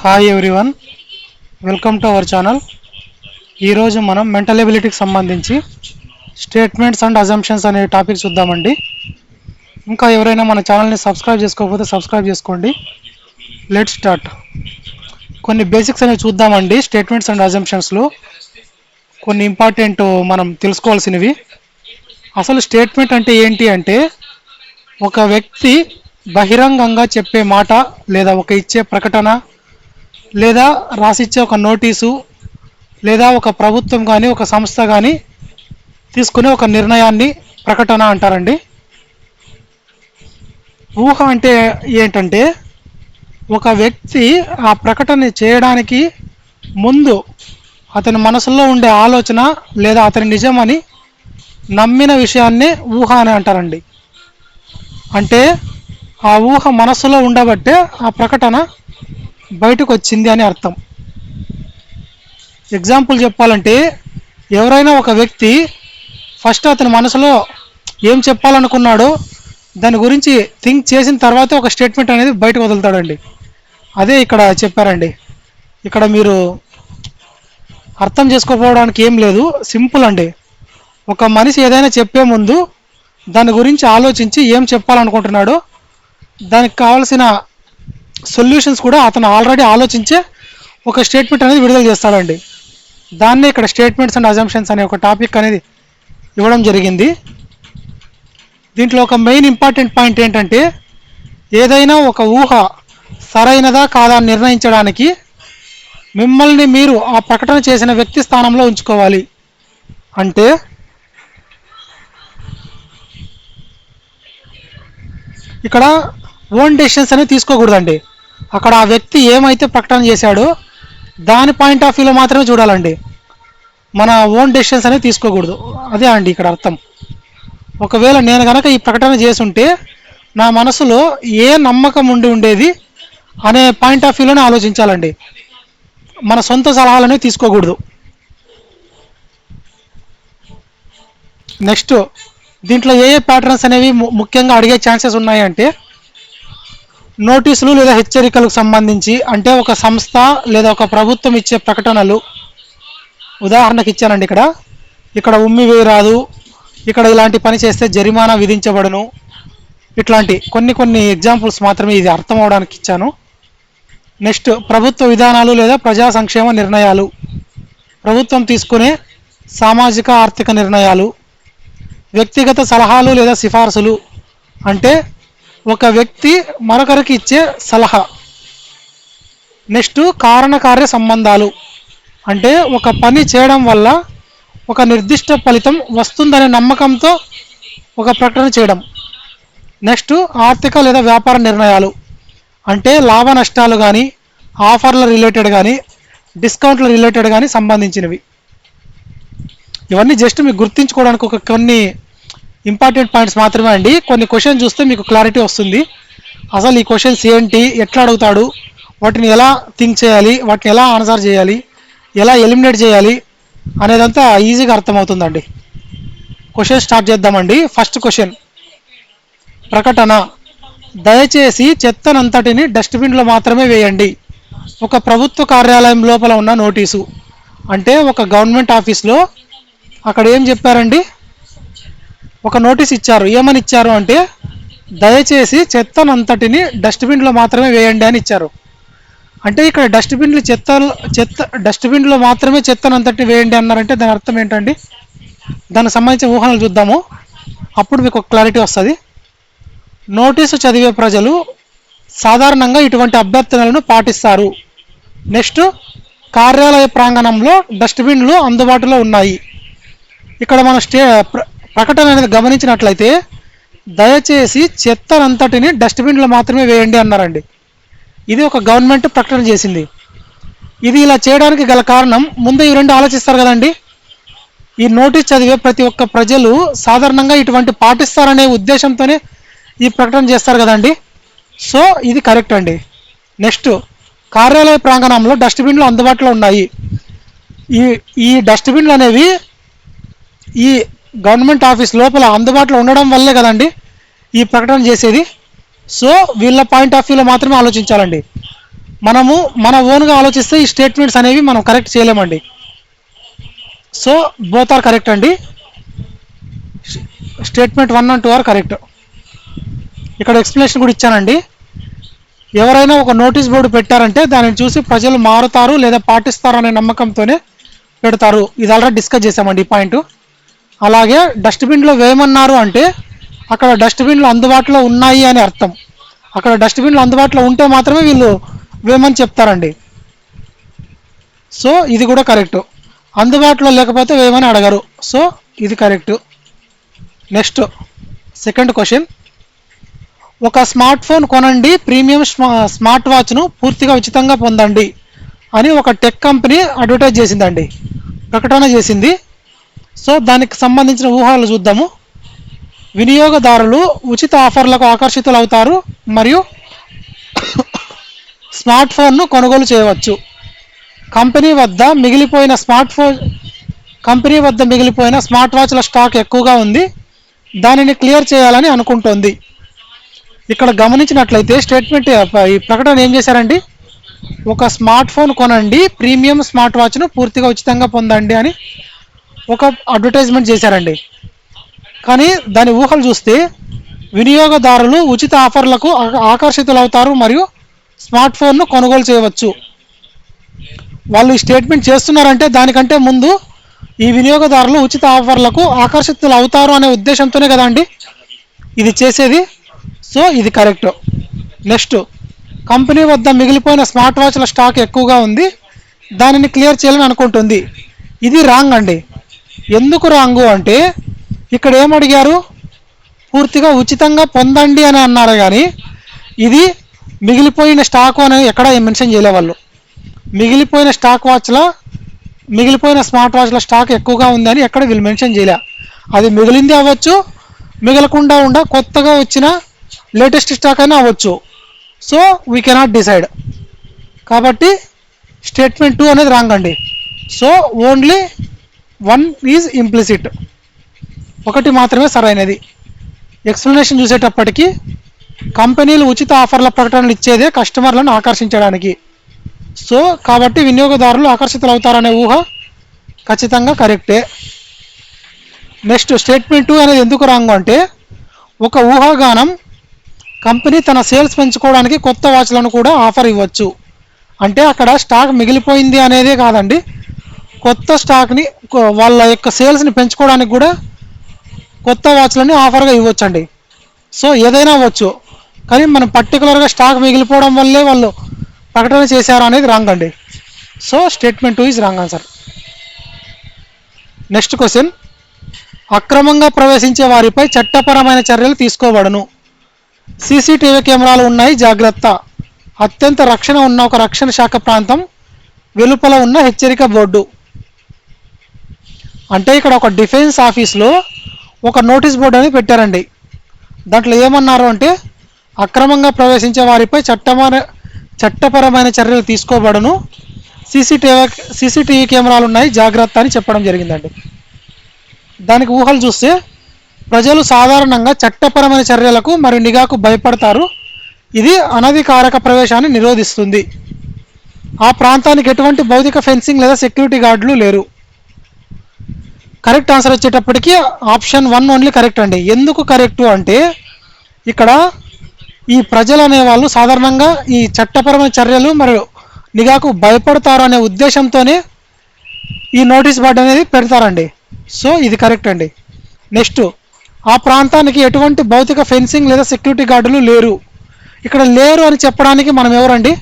Hi everyone, welcome to our channel. ఈరోజు మనం mental ఎబిలిటీకి సంబంధించి స్టేట్మెంట్స్ అండ్ అజంప్షన్స్ అనే టాపిక్ చూద్దామండి. ఇంకా ఎవరైనా మన ఛానల్ని సబ్స్క్రైబ్ చేసుకోకపోతే సబ్స్క్రైబ్ చేసుకోండి. Let's start. కొన్ని బేసిక్స్ అనేవి చూద్దామండి. స్టేట్మెంట్స్ అండ్ అజంప్షన్స్లో కొన్ని ఇంపార్టెంట్ మనం తెలుసుకోవాల్సినవి. అసలు స్టేట్మెంట్ అంటే ఏంటి అంటే, ఒక వ్యక్తి బహిరంగంగా చెప్పే మాట లేదా ఒక ఇచ్చే ప్రకటన లేదా రాసిచ్చే ఒక నోటీసు లేదా ఒక ప్రభుత్వం కానీ ఒక సంస్థ కానీ తీసుకునే ఒక నిర్ణయాన్ని ప్రకటన అంటారండి. ఊహ అంటే ఏంటంటే, ఒక వ్యక్తి ఆ ప్రకటన చేయడానికి ముందు అతని మనసులో ఉండే ఆలోచన లేదా అతని నిజమని నమ్మిన విషయాన్నే ఊహ అని అంటారండి. అంటే ఆ ఊహ మనసులో ఉండబట్టే ఆ ప్రకటన బయటకు వచ్చింది అని అర్థం. ఎగ్జాంపుల్ చెప్పాలంటే, ఎవరైనా ఒక వ్యక్తి ఫస్ట్ అతని మనసులో ఏం చెప్పాలనుకున్నాడో దాని గురించి థింక్ చేసిన తర్వాత ఒక స్టేట్మెంట్ అనేది బయటకు వదులుతాడండి. అదే ఇక్కడ చెప్పారండి. ఇక్కడ మీరు అర్థం చేసుకోకపోవడానికి ఏం లేదు, సింపుల్ అండి. ఒక మనిషి ఏదైనా చెప్పే ముందు దాని గురించి ఆలోచించి ఏం చెప్పాలనుకుంటున్నాడో దానికి కావాల్సిన సొల్యూషన్స్ కూడా అతను ఆల్రెడీ ఆలోచించే ఒక స్టేట్మెంట్ అనేది విడుదల చేస్తాడండి. దాన్నే ఇక్కడ స్టేట్మెంట్స్ అండ్ అజంప్షన్స్ అనే ఒక టాపిక్ అనేది ఇవ్వడం జరిగింది. దీంట్లో ఒక మెయిన్ ఇంపార్టెంట్ పాయింట్ ఏంటంటే, ఏదైనా ఒక ఊహ సరైనదా కాదా అని నిర్ణయించడానికి మిమ్మల్ని మీరు ఆ ప్రకటన చేసిన వ్యక్తి స్థానంలో ఉంచుకోవాలి. అంటే ఇక్కడ ఓన్ డెసిషన్స్ అనేవి తీసుకోకూడదండి. అక్కడ ఆ వ్యక్తి ఏమైతే ప్రకటన చేశాడో దాని పాయింట్ ఆఫ్ వ్యూలో మాత్రమే చూడాలండి. మన ఓన్ డెసిషన్స్ అనేవి తీసుకోకూడదు. అదే అండి ఇక్కడ అర్థం. ఒకవేళ నేను కనుక ఈ ప్రకటన చేసుంటే నా మనసులో ఏ నమ్మకం ఉండేది అనే పాయింట్ ఆఫ్ వ్యూలోనే ఆలోచించాలండి. మన సొంత సలహాలనే తీసుకోకూడదు. నెక్స్ట్, దీంట్లో ఏ ప్యాటర్న్స్ అనేవి ముఖ్యంగా అడిగే ఛాన్సెస్ ఉన్నాయి అంటే, నోటీసులు లేదా హెచ్చరికలకు సంబంధించి, అంటే ఒక సంస్థ లేదా ఒక ప్రభుత్వం ఇచ్చే ప్రకటనలు. ఉదాహరణకి ఇచ్చానండి, ఇక్కడ ఉమ్మి వేయరాదు, ఇక్కడ ఇలాంటి పని చేస్తే జరిమానా విధించబడును, ఇట్లాంటి కొన్ని ఎగ్జాంపుల్స్ మాత్రమే ఇది అర్థం అవడానికి ఇచ్చాను. నెక్స్ట్, ప్రభుత్వ విధానాలు లేదా ప్రజా సంక్షేమ నిర్ణయాలు, ప్రభుత్వం తీసుకునే సామాజిక ఆర్థిక నిర్ణయాలు. వ్యక్తిగత సలహాలు లేదా సిఫార్సులు, అంటే ఒక వ్యక్తి మరొకరికి ఇచ్చే సలహా. నెక్స్ట్, కారణకార్య సంబంధాలు, అంటే ఒక పని చేయడం వల్ల ఒక నిర్దిష్ట ఫలితం వస్తుందనే నమ్మకంతో ఒక ప్రకటన చేయడం. నెక్స్ట్, ఆర్థిక లేదా వ్యాపార నిర్ణయాలు, అంటే లాభ నష్టాలు కానీ ఆఫర్ల రిలేటెడ్ కానీ డిస్కౌంట్ల రిలేటెడ్ కానీ సంబంధించినవి. ఇవన్నీ జస్ట్ మీకు గుర్తించుకోవడానికి కొన్ని ఇంపార్టెంట్ పాయింట్స్ మాత్రమే అండి. కొన్ని క్వశ్చన్ చూస్తే మీకు క్లారిటీ వస్తుంది. అసలు ఈ క్వశ్చన్స్ ఏంటి, ఎట్లా అడుగుతాడు, వాటిని ఎలా థింక్ చేయాలి, వాటిని ఎలా ఆన్సర్ చేయాలి, ఎలా ఎలిమినేట్ చేయాలి అనేదంతా ఈజీగా అర్థమవుతుందండి. క్వశ్చన్ స్టార్ట్ చేద్దామండి. ఫస్ట్ క్వశ్చన్, ప్రకటన: దయచేసి చెత్తనంతటిని డస్ట్బిన్లో మాత్రమే వేయండి. ఒక ప్రభుత్వ కార్యాలయం లోపల ఉన్న నోటీసు. అంటే ఒక గవర్నమెంట్ ఆఫీస్లో అక్కడ ఏం చెప్పారండి, ఒక నోటీస్ ఇచ్చారు. ఏమని ఇచ్చారు అంటే, దయచేసి చెత్తనంతటిని డస్ట్బిన్లో మాత్రమే వేయండి అని ఇచ్చారు. అంటే ఇక్కడ డస్ట్బిన్లో మాత్రమే చెత్తనంతటిని వేయండి అన్నారంటే దాని అర్థం ఏంటండి? దానికి సంబంధించిన ఊహలు చూద్దాము, అప్పుడు మీకు ఒక క్లారిటీ వస్తుంది. నోటీసు చదివే ప్రజలు సాధారణంగా ఇటువంటి అభ్యర్థనలను పాటిస్తారు. నెక్స్ట్, కార్యాలయ ప్రాంగణంలో డస్ట్బిన్లు అందుబాటులో ఉన్నాయి. ఇక్కడ మన ప్రకటన అనేది గమనించినట్లయితే, దయచేసి చెత్తనంతటిని డస్ట్బిన్లో మాత్రమే వేయండి అన్నారండి. ఇది ఒక గవర్నమెంట్ ప్రకటన చేసింది. ఇది ఇలా చేయడానికి గల కారణం, ముందు ఈ రెండు ఆలోచిస్తారు కదండి. ఈ నోటీస్ చదివే ప్రతి ఒక్క ప్రజలు సాధారణంగా ఇటువంటి పాటిస్తారనే ఉద్దేశంతోనే ఈ ప్రకటన చేస్తారు కదండి. సో ఇది కరెక్ట్ అండి. నెక్స్ట్, కార్యాలయ ప్రాంగణంలో డస్ట్బిన్లు అందుబాటులో ఉన్నాయి. ఈ డస్ట్బిన్లు అనేవి ఈ గవర్నమెంట్ ఆఫీస్ లోపల అందుబాటులో ఉండడం వల్లే కదండి ఈ ప్రకటన చేసేది. సో వీళ్ళ పాయింట్ ఆఫ్ వ్యూలో మాత్రమే ఆలోచించాలండి. మనము మన ఓన్గా ఆలోచిస్తే ఈ స్టేట్మెంట్స్ అనేవి మనం కరెక్ట్ చేయలేమండి. సో బోత్ ఆర్ కరెక్ట్ అండి. Statement 1 and 2 are correct. ఇక్కడ ఎక్స్ప్లెనేషన్ కూడా ఇచ్చానండి. ఎవరైనా ఒక నోటీస్ బోర్డు పెట్టారంటే దానిని చూసి ప్రజలు మారుతారు లేదా పాటిస్తారు అనే నమ్మకంతోనే పెడతారు. ఇది ఆల్రెడీ డిస్కస్ చేసామండి ఈ పాయింట్. అలాగే డస్ట్బిన్లో వేయమన్నారు అంటే అక్కడ డస్ట్బిన్లు అందుబాటులో ఉన్నాయి అని అర్థం. అక్కడ డస్ట్బిన్లు అందుబాటులో ఉంటే మాత్రమే వీళ్ళు వేయమని చెప్తారండి. సో ఇది కూడా కరెక్ట్. అందుబాటులో లేకపోతే వేయమని అడగరు. సో ఇది కరెక్ట్. నెక్స్ట్ సెకండ్ క్వశ్చన్, ఒక స్మార్ట్ ఫోన్ కొనండి, ప్రీమియం స్మార్ట్ వాచ్ను పూర్తిగా ఉచితంగా పొందండి అని ఒక టెక్ కంపెనీ అడ్వర్టైజ్ చేసిందండి, ప్రకటన చేసింది. సో దానికి సంబంధించిన ఊహలు చూద్దాము. వినియోగదారులు ఉచిత ఆఫర్లకు ఆకర్షితులవుతారు మరియు స్మార్ట్ ఫోన్ను కొనుగోలు చేయవచ్చు. కంపెనీ వద్ద మిగిలిపోయిన స్మార్ట్ వాచ్ల స్టాక్ ఎక్కువగా ఉంది, దానిని క్లియర్ చేయాలని అనుకుంటోంది. ఇక్కడ గమనించినట్లయితే స్టేట్మెంట్ ఈ ప్రకటన ఏం చేశారండి, ఒక స్మార్ట్ ఫోన్ కొనండి, ప్రీమియం స్మార్ట్ వాచ్ను పూర్తిగా ఉచితంగా పొందండి అని ఒక అడ్వర్టైజ్మెంట్ చేశారండి. కానీ దాని ఊహలు చూస్తే వినియోగదారులు ఉచిత ఆఫర్లకు ఆకర్షితులవుతారు మరియు స్మార్ట్ ఫోన్ను కొనుగోలు చేయవచ్చు. వాళ్ళు ఈ స్టేట్మెంట్ చేస్తున్నారంటే దానికంటే ముందు ఈ వినియోగదారులు ఉచిత ఆఫర్లకు ఆకర్షితులు అవుతారు అనే ఉద్దేశంతోనే కదండి ఇది చేసేది. సో ఇది కరెక్ట్. నెక్స్ట్, కంపెనీ వద్ద మిగిలిపోయిన స్మార్ట్ వాచ్ల స్టాక్ ఎక్కువగా ఉంది, దానిని క్లియర్ చేయాలని అనుకుంటుంది. ఇది రాంగ్ అండి. ఎందుకు రాంగు అంటే ఇక్కడ ఏమడిగారు, పూర్తిగా ఉచితంగా పొందండి అని అన్నారు, కానీ ఇది మిగిలిపోయిన స్టాక్ అనేది ఎక్కడ మెన్షన్ చేయలే. వాళ్ళు మిగిలిపోయిన స్మార్ట్ వాచ్ల స్టాక్ ఎక్కువగా ఉందని ఎక్కడ వీళ్ళు మెన్షన్ చేయలే. అది మిగిలింది అవ్వచ్చు, మిగలకుండా కొత్తగా వచ్చిన లేటెస్ట్ స్టాక్ అయినా అవ్వచ్చు. So we cannot decide. కాబట్టి స్టేట్మెంట్ 2 అనేది రాంగ్ అండి. సో ఓన్లీ 1 ఈజ్ ఇంప్లిసిట్, ఒకటి మాత్రమే సరైనది. ఎక్స్ప్లెనేషన్ చూసేటప్పటికి కంపెనీలు ఉచిత ఆఫర్ల ప్రకటనలు ఇచ్చేదే కస్టమర్లను ఆకర్షించడానికి. సో కాబట్టి వినియోగదారులు ఆకర్షితులు అవుతారనే ఊహ ఖచ్చితంగా కరెక్టే. నెక్స్ట్, స్టేట్మెంట్ 2 అనేది ఎందుకు రాంగ్ అంటే ఒక ఊహాగానం, కంపెనీ తన సేల్స్ పెంచుకోవడానికి కొత్త వాచ్లను కూడా ఆఫర్ ఇవ్వచ్చు. అంటే అక్కడ స్టాక్ మిగిలిపోయింది అనేదే కాదండి, కొత్త స్టాక్ని వాళ్ళ యొక్క సేల్స్ని పెంచుకోవడానికి కూడా కొత్త వాచ్లని ఆఫర్గా ఇవ్వచ్చండి. సో ఏదైనా అవ్వచ్చు, కానీ మనం పర్టికులర్గా స్టాక్ మిగిలిపోవడం వల్లే వాళ్ళు ప్రకటన చేశారు అనేది రాంగ్ అండి. So statement 2 is wrong answer. Next question, అక్రమంగా ప్రవేశించే వారిపై చట్టపరమైన చర్యలు తీసుకోబడను. సీసీటీవీ కెమెరాలు ఉన్నాయి, జాగ్రత్త. అత్యంత రక్షణ ఉన్న ఒక రక్షణ శాఖ ప్రాంతం వెలుపల ఉన్న హెచ్చరిక బోర్డు. అంటే ఇక్కడ ఒక డిఫెన్స్ ఆఫీస్లో ఒక నోటీస్ బోర్డు అనేది పెట్టారండి. దాంట్లో ఏమన్నారు అంటే అక్రమంగా ప్రవేశించే వారిపై చట్టపరమైన చర్యలు తీసుకోబడను, సీసీటీవీ కెమెరాలు ఉన్నాయి, జాగ్రత్త అని చెప్పడం జరిగిందండి. దానికి ఊహలు చూస్తే ప్రజలు సాధారణంగా చట్టపరమైన చర్యలకు మరియు నిఘాకు భయపడతారు. ఇది అనధికారక ప్రవేశాన్ని నిరోధిస్తుంది. ఆ ప్రాంతానికి ఎటువంటి భౌతిక ఫెన్సింగ్ లేదా సెక్యూరిటీ గార్డులు లేరు. కరెక్ట్ ఆన్సర్ వచ్చేటప్పటికి ఆప్షన్ 1 ఓన్లీ కరెక్ట్ అండి. ఎందుకు కరెక్టు అంటే ఇక్కడ ఈ ప్రజలు అనేవాళ్ళు సాధారణంగా ఈ చట్టపరమైన చర్యలు మరియు నిఘాకు భయపడతారు అనే ఉద్దేశంతోనే ఈ నోటీస్ బోర్డు అనేది పెడతారండి. సో ఇది కరెక్ట్ అండి. నెక్స్ట్, ఆ ప్రాంతానికి ఎటువంటి భౌతిక ఫెన్సింగ్ లేదా సెక్యూరిటీ గార్డులు లేరు. ఇక్కడ లేరు అని చెప్పడానికి మనం ఎవరండి,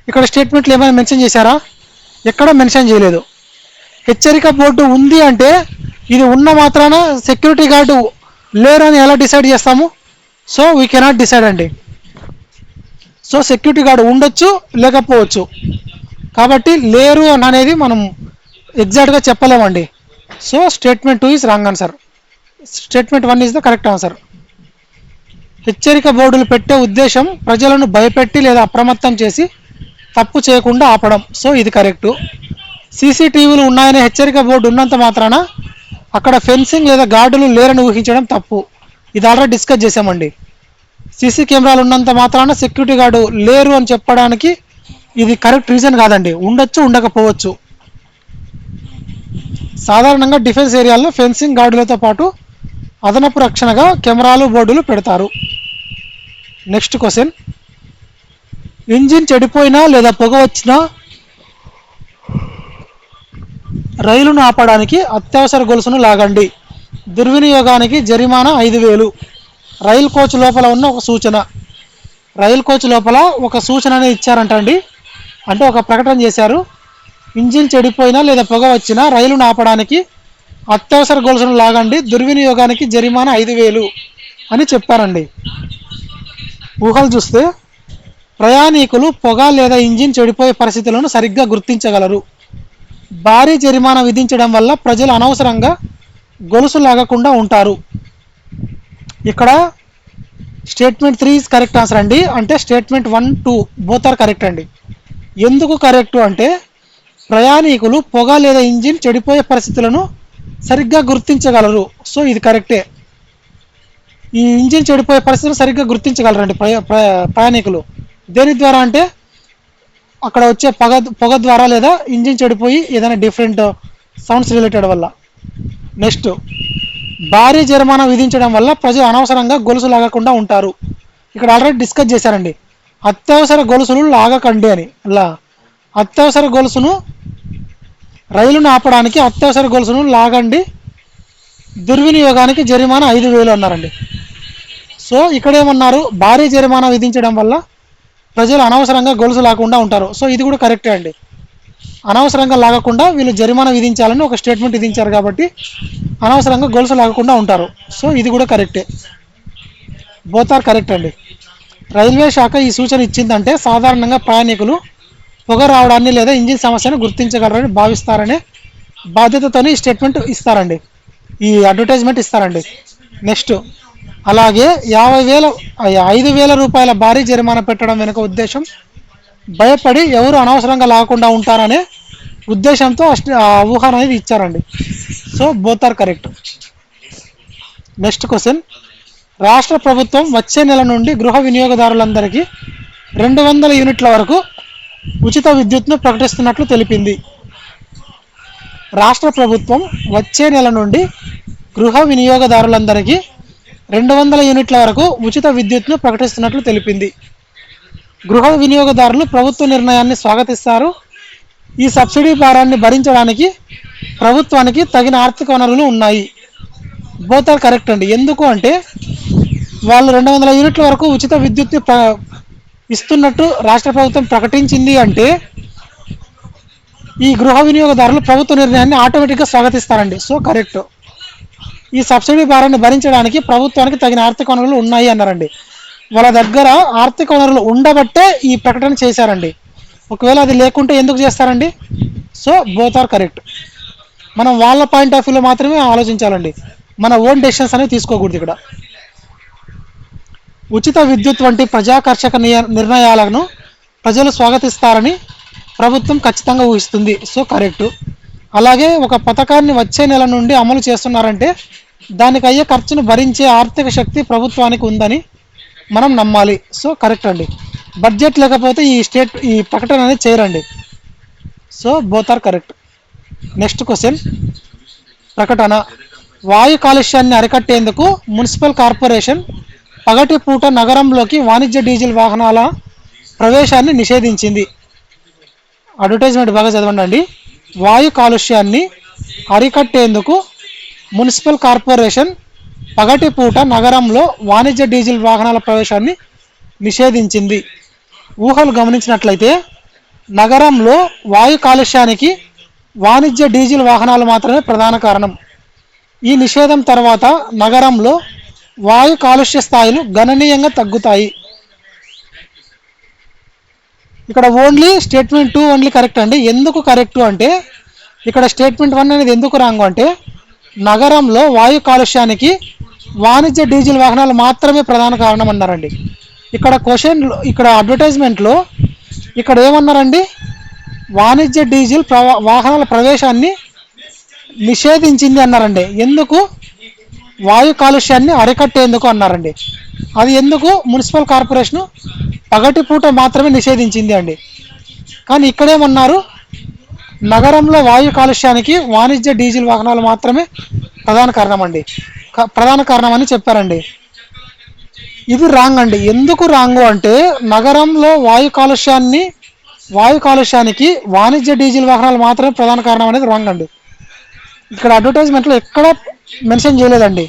ఇక్కడ స్టేట్మెంట్లు ఏమైనా మెన్షన్ చేశారా? ఎక్కడ మెన్షన్ చేయలేదు. హెచ్చరిక బోర్డు ఉంది అంటే ఇది ఉన్న మాత్రాన సెక్యూరిటీ గార్డు లేరు అని ఎలా డిసైడ్ చేస్తాము? సో వీ కెనాట్ డిసైడ్ అండి. సో సెక్యూరిటీ గార్డు ఉండొచ్చు, లేకపోవచ్చు. కాబట్టి లేరు అనేది మనం ఎగ్జాక్ట్గా చెప్పలేమండి. So statement 2 is wrong answer. Statement 1 is the correct answer. హెచ్చరిక బోర్డులు పెట్టే ఉద్దేశం ప్రజలను భయపెట్టి లేదా అప్రమత్తం చేసి తప్పు చేయకుండా ఆపడం. సో ఇది కరెక్టు. సీసీటీవీలు ఉన్నాయనే హెచ్చరిక బోర్డు ఉన్నంత మాత్రాన అక్కడ ఫెన్సింగ్ లేదా గార్డులు లేరని ఊహించడం తప్పు. ఇది ఆల్రెడీ డిస్కస్ చేసామండి. సీసీ కెమెరాలు ఉన్నంత మాత్రాన సెక్యూరిటీ గార్డు లేరు అని చెప్పడానికి ఇది కరెక్ట్ రీజన్ కాదండి, ఉండొచ్చు ఉండకపోవచ్చు. సాధారణంగా డిఫెన్స్ ఏరియాల్లో ఫెన్సింగ్ గార్డులతో పాటు అదనపు రక్షణగా కెమెరాలు బోర్డులు పెడతారు. నెక్స్ట్ క్వశ్చన్, ఇంజిన్ చెడిపోయినా లేదా పొగ వచ్చినా రైలును ఆపడానికి అత్యవసర గొలుసును లాగండి, దుర్వినియోగానికి జరిమానా 5,000. రైలు కోచ్ లోపల ఉన్న ఒక సూచన, రైలు కోచ్ లోపల ఒక సూచన అనేది ఇచ్చారంట అండి. అంటే ఒక ప్రకటన చేశారు, ఇంజిన్ చెడిపోయినా లేదా పొగ వచ్చినా రైలును ఆపడానికి అత్యవసర గొలుసును లాగండి, దుర్వినియోగానికి జరిమానా 5,000 అని చెప్పారండి. ఊహలు చూస్తే ప్రయాణికులు పొగ లేదా ఇంజిన్ చెడిపోయే పరిస్థితులను సరిగ్గా గుర్తించగలరు. భారీ జరిమానా విధించడం వల్ల ప్రజలు అనవసరంగా గొలుసు లాగకుండా ఉంటారు. ఇక్కడ స్టేట్మెంట్ 3 ఈజ్ కరెక్ట్ ఆన్సర్ అండి. అంటే స్టేట్మెంట్ 1, 2 బోత్ ఆర్ కరెక్ట్ అండి. ఎందుకు కరెక్ట్ అంటే ప్రయాణికులు పొగ లేదా ఇంజిన్ చెడిపోయే పరిస్థితులను సరిగ్గా గుర్తించగలరు. సో ఇది కరెక్టే. ఈ ఇంజిన్ చెడిపోయే పరిస్థితులను సరిగ్గా గుర్తించగలరండి ప్రయాణికులు. దేని ద్వారా అంటే అక్కడ వచ్చే పొగ ద్వారా లేదా ఇంజిన్ చెడిపోయి ఏదైనా డిఫరెంట్ సౌండ్స్ రిలేటెడ్ వల్ల. నెక్స్ట్, భారీ జరిమానా విధించడం వల్ల ప్రజలు అనవసరంగా గొలుసు లాగకుండా ఉంటారు. ఇక్కడ ఆల్రెడీ డిస్కస్ చేశారండి, అత్యవసర గొలుసులు లాగకండి అని. అలా అత్యవసర గొలుసును రైలును ఆపడానికి అత్యవసర గొలుసును లాగండి, దుర్వినియోగానికి జరిమానా 5,000 అన్నారండి. సో ఇక్కడ ఏమన్నారు, భారీ జరిమానా విధించడం వల్ల ప్రజలు అనవసరంగా గొలుసు లాగకుండా ఉంటారు. సో ఇది కూడా కరెక్టే అండి. అనవసరంగా లాగకుండా వీళ్ళు జరిమానా విధించాలని ఒక స్టేట్మెంట్ విధించారు కాబట్టి అనవసరంగా గొలుసు లాగకుండా ఉంటారు. సో ఇది కూడా కరెక్టే. బోత్ ఆర్ కరెక్ట్ అండి. రైల్వే శాఖ ఈ సూచన ఇచ్చిందంటే సాధారణంగా ప్రయాణికులు పొగ రావడాన్ని లేదా ఇంజిన్ సమస్యను గుర్తించగలరని భావిస్తారనే బాధ్యతతోని ఈ స్టేట్మెంట్ ఇస్తారండి, ఈ అడ్వర్టైజ్మెంట్ ఇస్తారండి. నెక్స్ట్, అలాగే 5,000 రూపాయల భారీ జరిమానా పెట్టడం వెనుక ఉద్దేశం భయపడి ఎవరు అనవసరంగా లాగకుండా ఉంటారనే ఉద్దేశంతో ఆ ఊహ అనేది ఇచ్చారండి. So both are correct. Next question, రాష్ట్ర ప్రభుత్వం వచ్చే నెల నుండి గృహ వినియోగదారులందరికీ 200 యూనిట్ల వరకు ఉచిత విద్యుత్ను ప్రకటిస్తున్నట్లు తెలిపింది. రాష్ట్ర ప్రభుత్వం వచ్చే నెల నుండి గృహ వినియోగదారులందరికీ 200 యూనిట్ల వరకు ఉచిత విద్యుత్ను ప్రకటిస్తున్నట్లు తెలిపింది. గృహ వినియోగదారులు ప్రభుత్వ నిర్ణయాన్ని స్వాగతిస్తారు. ఈ సబ్సిడీ భారాన్ని భరించడానికి ప్రభుత్వానికి తగిన ఆర్థిక వనరులు ఉన్నాయి. బోత్ ఆర్ కరెక్ట్ అండి. ఎందుకు అంటే వాళ్ళు 200 యూనిట్ల వరకు ఉచిత విద్యుత్ని ఇస్తున్నట్టు రాష్ట్ర ప్రభుత్వం ప్రకటించింది అంటే ఈ గృహ వినియోగదారులు ప్రభుత్వ నిర్ణయాన్ని ఆటోమేటిక్గా స్వాగతిస్తారండి. So correct. ఈ సబ్సిడీ భారాన్ని భరించడానికి ప్రభుత్వానికి తగిన ఆర్థిక వనరులు ఉన్నాయి అన్నారండి. వాళ్ళ దగ్గర ఆర్థిక వనరులు ఉండబట్టే ఈ ప్రకటన చేశారండి. ఒకవేళ అది లేకుంటే ఎందుకు చేస్తారండి? So both are correct. మనం వాళ్ళ పాయింట్ ఆఫ్ వ్యూలో మాత్రమే ఆలోచించాలండి, మన ఓన్ డెసిషన్స్ అనేవి తీసుకోకూడదు. ఇక్కడ ఉచిత విద్యుత్ వంటి ప్రజాకర్షక నిర్ణయాలను ప్రజలు స్వాగతిస్తారని ప్రభుత్వం ఖచ్చితంగా ఊహిస్తుంది. So correct. అలాగే ఒక పథకాన్ని వచ్చే నెల నుండి అమలు చేస్తున్నారంటే దానికి అయ్యే ఖర్చును భరించే ఆర్థిక శక్తి ప్రభుత్వానికి ఉందని మనం నమ్మాలి. సో కరెక్ట్ అండి. బడ్జెట్ లేకపోతే ఈ ప్రకటన అనేది చేయరండి. So both are correct. Next question, ప్రకటన, వాయు కాలుష్యాన్ని అరికట్టేందుకు మున్సిపల్ కార్పొరేషన్ పగటిపూట నగరంలోకి వాణిజ్య డీజిల్ వాహనాల ప్రవేశాన్ని నిషేధించింది. అడ్వర్టైజ్మెంట్ బాగా చదవండి. వాయు కాలుష్యాన్ని అరికట్టేందుకు మున్సిపల్ కార్పొరేషన్ పగటిపూట నగరంలో వాణిజ్య డీజిల్ వాహనాల ప్రవేశాన్ని నిషేధించింది. ఊహలు గమనించినట్లయితే నగరంలో వాయు కాలుష్యానికి వాణిజ్య డీజిల్ వాహనాలు మాత్రమే ప్రధాన కారణం. ఈ నిషేధం తర్వాత నగరంలో వాయు కాలుష్య స్థాయిలు గణనీయంగా తగ్గుతాయి. ఇక్కడ ఓన్లీ స్టేట్మెంట్ 2 ఓన్లీ కరెక్ట్ అండి. ఎందుకు కరెక్ట్ అంటే ఇక్కడ స్టేట్మెంట్ 1 అనేది ఎందుకు రాంగ్ అంటే నగరంలో వాయు కాలుష్యానికి వాణిజ్య డీజిల్ వాహనాలు మాత్రమే ప్రధాన కారణం అన్నారండి. ఇక్కడ అడ్వర్టైజ్మెంట్లో ఇక్కడ ఏమన్నారండి, వాణిజ్య డీజిల్ వాహనాల ప్రవేశాన్ని నిషేధించింది అన్నారండి. ఎందుకు? వాయు కాలుష్యాన్ని అరికట్టేందుకు అన్నారండి. అది ఎందుకు? మున్సిపల్ కార్పొరేషన్ పగటిపూట మాత్రమే నిషేధించింది అండి. కానీ ఇక్కడేమన్నారు, నగరంలో వాయు కాలుష్యానికి వాణిజ్య డీజిల్ వాహనాలు మాత్రమే ప్రధాన కారణం అండి, ప్రధాన కారణం అని చెప్పారండి. ఇది రాంగ్ అండి. ఎందుకు రాంగు అంటే నగరంలో వాయు కాలుష్యానికి వాణిజ్య డీజిల్ వాహనాలు మాత్రమే ప్రధాన కారణం అనేది రాంగ్ అండి. ఇక్కడ అడ్వర్టైజ్మెంట్లో ఎక్కడ మెన్షన్ చేయలేదండి.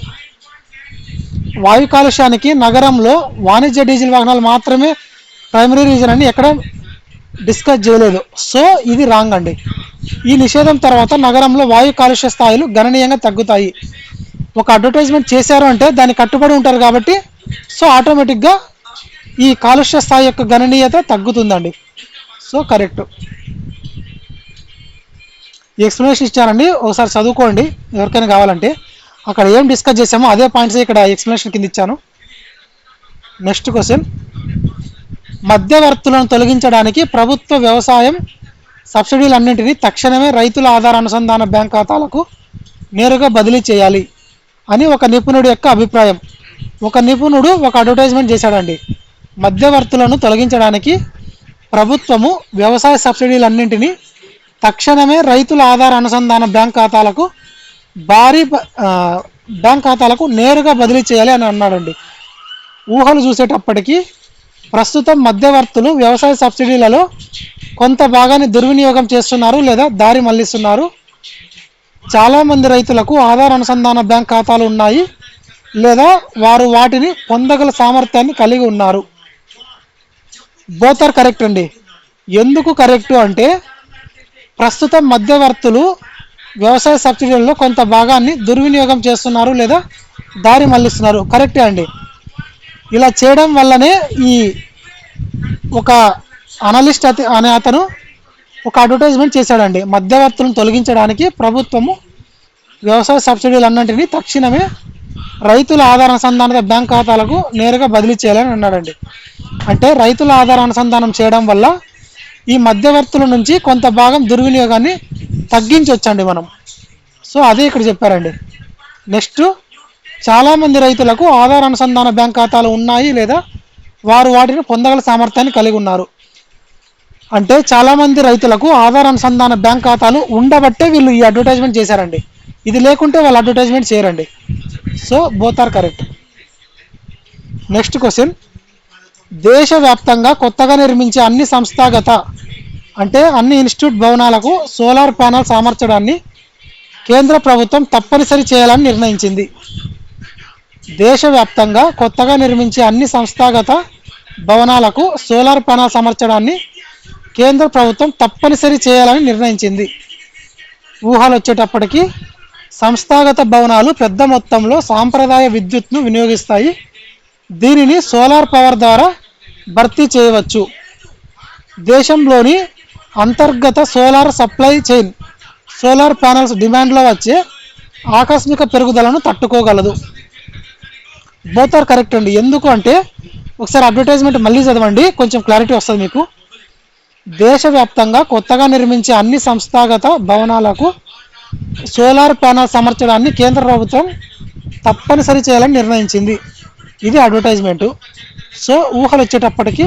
వాయు కాలుష్యానికి నగరంలో వాణిజ్య డీజిల్ వాహనాలు మాత్రమే ప్రైమరీ రీజన్ అని ఎక్కడ డిస్కస్ చేయలేదు. సో ఇది రాంగ్ అండి. ఈ నిషేధం తర్వాత నగరంలో వాయు కాలుష్య స్థాయిలు గణనీయంగా తగ్గుతాయి. ఒక అడ్వర్టైజ్మెంట్ చేశారు అంటే దాన్ని కట్టుబడి ఉంటారు కాబట్టి సో ఆటోమేటిక్గా ఈ కాలుష్య స్థాయి యొక్క గణనీయత తగ్గుతుందండి. So correct. ఈ ఎక్స్ప్లెనేషన్ ఇచ్చానండి, ఒకసారి చదువుకోండి ఎవరికైనా కావాలంటే. అక్కడ ఏం డిస్కస్ చేసామో అదే పాయింట్స్ ఇక్కడ ఎక్స్ప్లెనేషన్ కింద ఇచ్చాను. నెక్స్ట్ క్వశ్చన్, మధ్యవర్తులను తొలగించడానికి ప్రభుత్వ వ్యవసాయం సబ్సిడీలన్నింటినీ తక్షణమే రైతుల ఆధార అనుసంధాన బ్యాంక్ ఖాతాలకు నేరుగా బదిలీ చేయాలి అని ఒక నిపుణుడి యొక్క అభిప్రాయం. ఒక నిపుణుడు ఒక అడ్వర్టైజ్మెంట్ చేశాడండి. మధ్యవర్తులను తొలగించడానికి ప్రభుత్వము వ్యవసాయ సబ్సిడీలన్నింటినీ తక్షణమే రైతుల ఆధార అనుసంధాన బ్యాంక్ ఖాతాలకు నేరుగా బదిలీ చేయాలి అని అన్నాడండి. ఊహలు చూసేటప్పటికీ ప్రస్తుతం మధ్యవర్తులు వ్యవసాయ సబ్సిడీలలో కొంత భాగాన్ని దుర్వినియోగం చేస్తున్నారు లేదా దారి మళ్లిస్తున్నారు. చాలామంది రైతులకు ఆధార్ అనుసంధాన బ్యాంక్ ఖాతాలు ఉన్నాయి లేదా వారు వాటిని పొందగల సామర్థ్యాన్ని కలిగి ఉన్నారు. బోత్ ఆర్ కరెక్ట్ అండి. ఎందుకు కరెక్టు అంటే ప్రస్తుతం మధ్యవర్తులు వ్యవసాయ సబ్సిడీలలో కొంత భాగాన్ని దుర్వినియోగం చేస్తున్నారు లేదా దారి మళ్లిస్తున్నారు. కరెక్టే అండి. ఇలా చేయడం వల్లనే ఈ ఒక అనలిస్ట్ అనే అతను ఒక అడ్వర్టైజ్మెంట్ చేశాడండి. మధ్యవర్తులను తొలగించడానికి ప్రభుత్వము వ్యవసాయ సబ్సిడీలన్నింటినీ తక్షణమే రైతుల ఆధార అనుసంధాన బ్యాంక్ ఖాతాలకు నేరుగా బదిలీ చేయాలని అన్నాడండి. అంటే రైతుల ఆధార అనుసంధానం చేయడం వల్ల ఈ మధ్యవర్తుల నుంచి కొంత భాగం దుర్వినియోగాన్ని తగ్గించవచ్చండి మనం. సో అదే ఇక్కడ చెప్పారండి. నెక్స్ట్, చాలామంది రైతులకు ఆధార్ అనుసంధాన బ్యాంక్ ఖాతాలు ఉన్నాయి లేదా వారు వాటిని పొందగల సామర్థ్యాన్ని కలిగి ఉన్నారు. అంటే చాలామంది రైతులకు ఆధార్ అనుసంధాన బ్యాంక్ ఖాతాలు ఉండబట్టే వీళ్ళు ఈ అడ్వర్టైజ్మెంట్ చేశారండి. ఇది లేకుంటే వాళ్ళు అడ్వర్టైజ్మెంట్ చేయరండి. So both are correct. Next question, దేశవ్యాప్తంగా కొత్తగా నిర్మించే అన్ని సంస్థాగత అంటే అన్ని ఇన్స్టిట్యూట్ భవనాలకు సోలార్ ప్యానెల్స్ అమర్చడాన్ని కేంద్ర ప్రభుత్వం తప్పనిసరి చేయాలని నిర్ణయించింది. దేశవ్యాప్తంగా కొత్తగా నిర్మించే అన్ని సంస్థాగత భవనాలకు సోలార్ ప్యానెల్స్ అమర్చడాన్ని కేంద్ర ప్రభుత్వం తప్పనిసరి చేయాలని నిర్ణయించింది. ఊహలు వచ్చేటప్పటికి సంస్థాగత భవనాలు పెద్ద మొత్తంలో సాంప్రదాయ విద్యుత్ను వినియోగిస్తాయి. దీనిని సోలార్ పవర్ ద్వారా భర్తీ చేయవచ్చు. దేశంలోని అంతర్గత solar supply chain solar panels డిమాండ్లో వచ్చే ఆకస్మిక పెరుగుదలను తట్టుకోగలదు. బోత్ ఆర్ కరెక్ట్ అండి. ఎందుకు అంటే ఒకసారి అడ్వర్టైజ్మెంట్ మళ్ళీ చదవండి, కొంచెం క్లారిటీ వస్తుంది మీకు. దేశవ్యాప్తంగా కొత్తగా నిర్మించే అన్ని సంస్థాగత భవనాలకు సోలార్ ప్యానెల్స్ అమర్చడాన్ని కేంద్ర ప్రభుత్వం తప్పనిసరి చేయాలని నిర్ణయించింది. ఇది అడ్వర్టైజ్మెంటు. సో ఊహలు వచ్చేటప్పటికి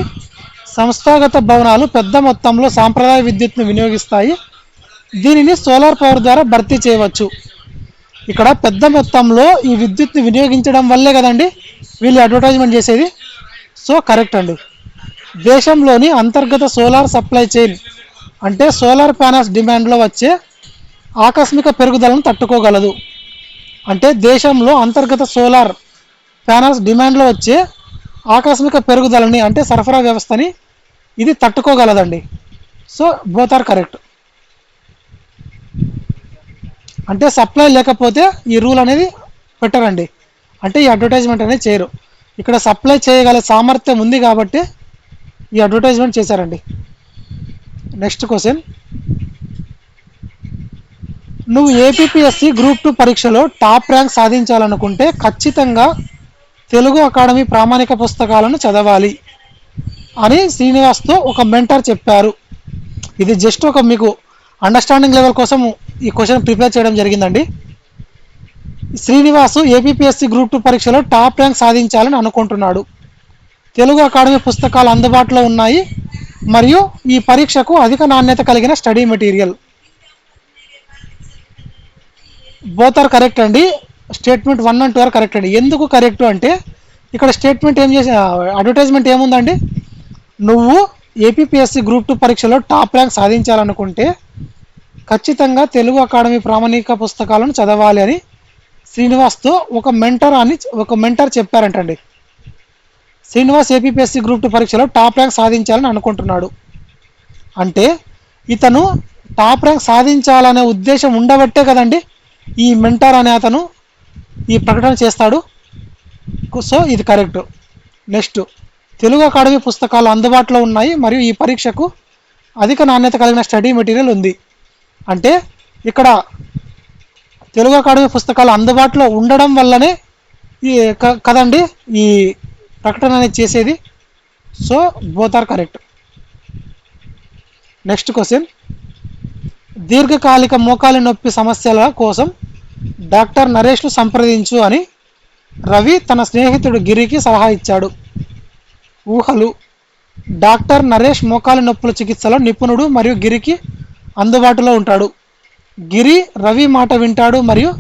సంస్థాగత భవనాలు పెద్ద మొత్తంలో సాంప్రదాయ విద్యుత్ను వినియోగిస్తాయి. దీనిని సోలార్ పవర్ ద్వారా భర్తీ చేయవచ్చు. ఇక్కడ పెద్ద మొత్తంలో ఈ విద్యుత్ని వినియోగించడం వల్లే కదండి వీళ్ళు అడ్వర్టైజ్మెంట్ చేసేది. సో కరెక్ట్ అండి. దేశంలోని అంతర్గత సోలార్ సప్లై చైన్ అంటే సోలార్ ప్యానెల్స్ డిమాండ్లో వచ్చే ఆకస్మిక పెరుగుదలను తట్టుకోగలదు. అంటే దేశంలో అంతర్గత సోలార్ ప్యానెల్స్ డిమాండ్లో వచ్చే ఆకస్మిక పెరుగుదలని అంటే సరఫరా వ్యవస్థని ఇది తట్టుకోగలదండి. So both are correct. అంటే సప్లై లేకపోతే ఈ రూల్ అనేది పెట్టరండి, అంటే ఈ అడ్వర్టైజ్మెంట్ అనేది చేయరు. ఇక్కడ సప్లై చేయగల సామర్థ్యం ఉంది కాబట్టి ఈ అడ్వర్టైజ్మెంట్ చేశారండి. నెక్స్ట్ క్వశ్చన్, నువ్వు ఏపీపీఎస్సి గ్రూప్ 2 పరీక్షలో టాప్ ర్యాంక్ సాధించాలనుకుంటే ఖచ్చితంగా తెలుగు అకాడమీ ప్రామాణిక పుస్తకాలను చదవాలి అని శ్రీనివాస్తో ఒక మెంటర్ చెప్పారు. ఇది జస్ట్ ఒక మీకు అండర్స్టాండింగ్ లెవెల్ కోసం ఈ క్వశ్చన్ ప్రిపేర్ చేయడం జరిగిందండి. శ్రీనివాసు ఏపీపీఎస్సి గ్రూప్ 2 పరీక్షలో టాప్ ర్యాంక్ సాధించాలని అనుకుంటున్నాడు. తెలుగు అకాడమీ పుస్తకాలు అందుబాటులో ఉన్నాయి. మరియు ఈ పరీక్షకు అధిక నాణ్యత కలిగిన study material. Both are correct అండి. స్టేట్మెంట్ 1 and 2 ఆర్ కరెక్ట్ అండి. ఎందుకు కరెక్ట్ అంటే ఇక్కడ స్టేట్మెంట్ ఏం చేసి అడ్వర్టైజ్మెంట్ ఏముందండి, నువ్వు ఏపీపీఎస్సీ గ్రూప్ 2 పరీక్షలో టాప్ ర్యాంక్ సాధించాలనుకుంటే ఖచ్చితంగా తెలుగు అకాడమీ ప్రామాణిక పుస్తకాలను చదవాలి అని శ్రీనివాస్తో ఒక మెంటర్ చెప్పారంటండి. శ్రీనివాస్ ఏపీపీఎస్సీ గ్రూప్ 2 పరీక్షలో టాప్ ర్యాంక్ సాధించాలని అనుకుంటున్నాడు అంటే ఇతను టాప్ ర్యాంక్ సాధించాలనే ఉద్దేశం ఉండబట్టే కదండి ఈ మెంటర్ అనే అతను ఈ ప్రకటన చేస్తాడు. సో ఇది కరెక్ట్. నెక్స్ట్, తెలుగు అకాడమీ పుస్తకాలు అందుబాటులో ఉన్నాయి మరియు ఈ పరీక్షకు అధిక నాణ్యత కలిగిన స్టడీ మెటీరియల్ ఉంది అంటే ఇక్కడ తెలుగు అకాడమీ పుస్తకాలు అందుబాటులో ఉండడం వల్లనే ఈ కదండి ఈ ప్రకటన అనేది చేసేది. So both are correct. Next question, దీర్ఘకాలిక మోకాలి నొప్పి సమస్యల కోసం డాక్టర్ నరేష్ను సంప్రదించు అని రవి తన స్నేహితుడు గిరికి సలహా ఇచ్చాడు. ఊహలు. డాక్టర్ నరేష్ మోకాలి నొప్పుల చికిత్సలో నిపుణుడు మరియు గిరికి అందుబాటులో ఉంటాడు. గిరి రవి మాట వింటాడు మరియు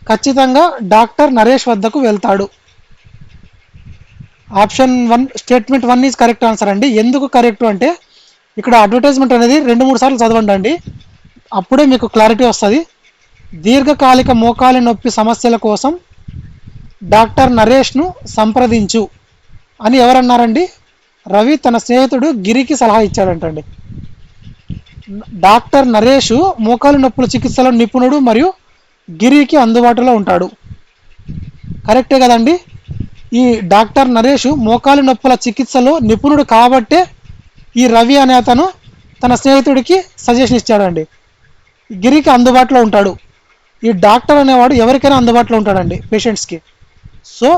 ఖచ్చితంగా డాక్టర్ నరేష్ వద్దకు వెళ్తాడు. Option 1 statement 1 is correct answer అండి. ఎందుకు కరెక్ట్ అంటే ఇక్కడ అడ్వర్టైజ్మెంట్ అనేది 2-3 సార్లు చదవండి అండి, అప్పుడే మీకు క్లారిటీ వస్తుంది. దీర్ఘకాలిక మోకాలి నొప్పి సమస్యల కోసం డాక్టర్ నరేష్ను సంప్రదించు అని ఎవరన్నారండి, రవి తన స్నేహితుడు గిరికి సలహా ఇచ్చాడంటండి. డాక్టర్ నరేష్ మోకాలి నొప్పుల చికిత్సలో నిపుణుడు మరియు గిరికి అందుబాటులో ఉంటాడు. కరెక్టే కదండి. ఈ డాక్టర్ నరేష్ మోకాలి నొప్పుల చికిత్సలో నిపుణుడు కాబట్టే ఈ రవి అనే అతను తన స్నేహితుడికి సజెషన్ ఇచ్చాడండి. గిరికి అందుబాటులో ఉంటాడు. ఈ డాక్టర్ అనేవాడు ఎవరికైనా అందుబాటులో ఉంటాడండి పేషెంట్స్కి. సో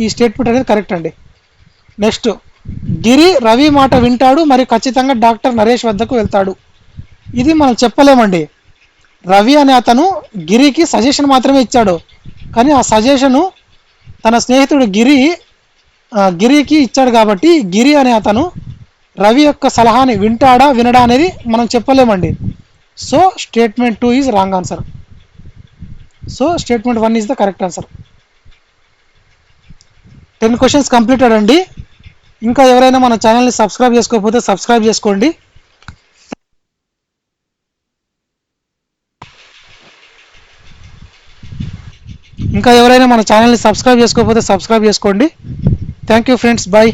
ఈ స్టేట్మెంట్ అనేది కరెక్ట్ అండి. నెక్స్ట్, గిరి రవి మాట వింటాడు మరియు ఖచ్చితంగా డాక్టర్ నరేష్ వద్దకు వెళ్తాడు. ఇది మనం చెప్పలేమండి. రవి అనే అతను గిరికి సజెషన్ మాత్రమే ఇచ్చాడు, కానీ ఆ సజెషను తన స్నేహితుడు గిరికి ఇచ్చాడు కాబట్టి గిరి అనే అతను రవి యొక్క సలహాని వింటాడా వినడా అనేది మనం చెప్పలేమండి. So statement 2 is wrong answer. So statement 1 is the correct answer. 10 questions completed అండి. ఇంకా ఎవరైనా మన ఛానల్ని సబ్స్క్రైబ్ చేసుకోకపోతే సబ్స్క్రైబ్ చేసుకోండి. Thank you friends, bye.